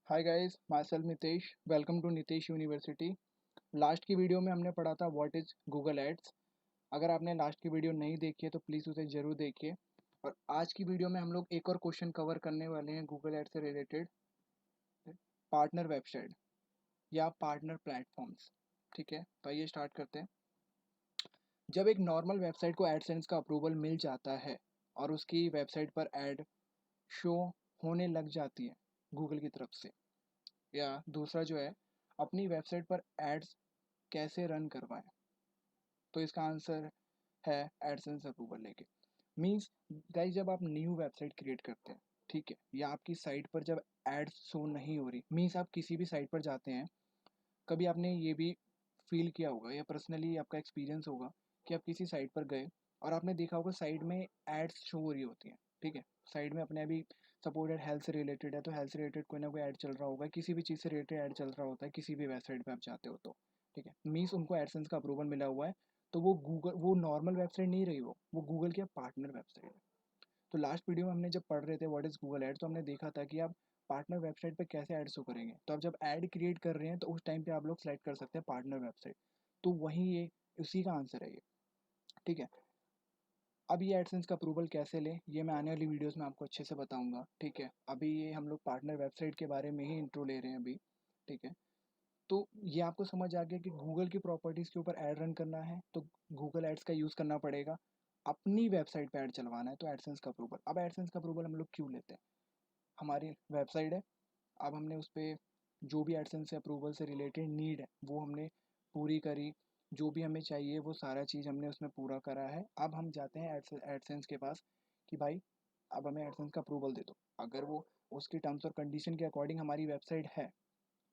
Hi guys, my self Nitesh. Welcome to Nitesh university. Last की video में हमने पढ़ा था व्हाट इज़ गूगल एड्स। अगर आपने लास्ट की वीडियो नहीं देखी है तो प्लीज़ उसे ज़रूर देखिए। और आज की वीडियो में हम लोग एक और क्वेश्चन कवर करने वाले हैं गूगल एड्स से रिलेटेड, पार्टनर वेबसाइट या पार्टनर प्लेटफॉर्म्स। ठीक है, तो आइए स्टार्ट करते हैं। जब एक नॉर्मल वेबसाइट को एडसेंस का अप्रूवल मिल जाता है और उसकी वेबसाइट पर एड शो होने लग जाती है गूगल की तरफ से, या दूसरा जो है अपनी वेबसाइट पर एड्स कैसे रन करवाएं, तो इसका आंसर है एडसेंस अप्रूवल लेके। मीन्स गाइस, जब आप न्यू वेबसाइट क्रिएट करते हैं, ठीक है, या आपकी साइट पर जब एड्स शो नहीं हो रही, मीन्स आप किसी भी साइट पर जाते हैं, कभी आपने ये भी फील किया होगा या पर्सनली आपका एक्सपीरियंस होगा कि आप किसी साइट पर गए और आपने देखा होगा साइड में एड्स शो हो रही होती हैं। ठीक है, साइड में अपने अभी सपोर्टेड हेल्थ से रिलेटेड है तो हेल्थ से रिलेटेड कोई ना कोई ऐड चल रहा होगा, किसी भी चीज़ से रिलेटेड ऐड चल रहा होता है किसी भी वेबसाइट पे आप जाते हो तो। ठीक है, मीन्स उनको एडसेंस का अप्रूवल मिला हुआ है, तो वो नॉर्मल वेबसाइट नहीं रही, वो गूगल की पार्टनर वेबसाइट है। तो लास्ट वीडियो में हमने जब पढ़ रहे थे व्हाट इज़ गूगल एड, तो हमने देखा था कि आप पार्टनर वेबसाइट पे कैसे ऐड शो करेंगे। तो आप जब ऐड क्रिएट कर रहे हैं तो उस टाइम पे आप लोग सेलेक्ट कर सकते हैं पार्टनर वेबसाइट। तो वही ये उसी का आंसर है ये। ठीक है, अब ये एडसेंस का अप्रूवल कैसे लें ये मैं आने वाली वीडियोस में आपको अच्छे से बताऊंगा। ठीक है, अभी ये हम लोग पार्टनर वेबसाइट के बारे में ही इंट्रो ले रहे हैं अभी। ठीक है, तो ये आपको समझ आ गया कि गूगल की प्रॉपर्टीज़ के ऊपर ऐड रन करना है तो गूगल एड्स का यूज़ करना पड़ेगा। अपनी वेबसाइट पे ऐड चलवाना है तो एडसेंस का अप्रूवल। अब एडसेंस का अप्रूवल हम लोग क्यों लेते हैं? हमारी वेबसाइट है, अब हमने उस पर जो भी एडसेंस से अप्रूवल से रिलेटेड नीड है वो हमने पूरी करी, जो भी हमें चाहिए वो सारा चीज़ हमने उसमें पूरा करा है। अब हम जाते हैं एडसेंस के पास कि भाई अब हमें एडसेंस का अप्रूवल दे दो। अगर वो उसकी टर्म्स और कंडीशन के अकॉर्डिंग हमारी वेबसाइट है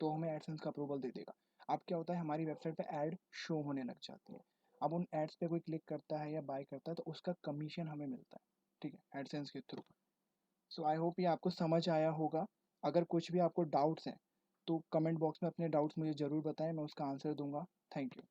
तो हमें एडसेंस का अप्रूवल दे देगा। अब क्या होता है, हमारी वेबसाइट पे ऐड शो होने लग जाती है। अब उन एड्स पे कोई क्लिक करता है या बाय करता है तो उसका कमीशन हमें मिलता है। ठीक है, एडसेंस के थ्रू। सो आई होप ये आपको समझ आया होगा। अगर कुछ भी आपको डाउट्स हैं तो कमेंट बॉक्स में अपने डाउट्स मुझे ज़रूर बताएं, मैं उसका आंसर दूंगा। Thank you.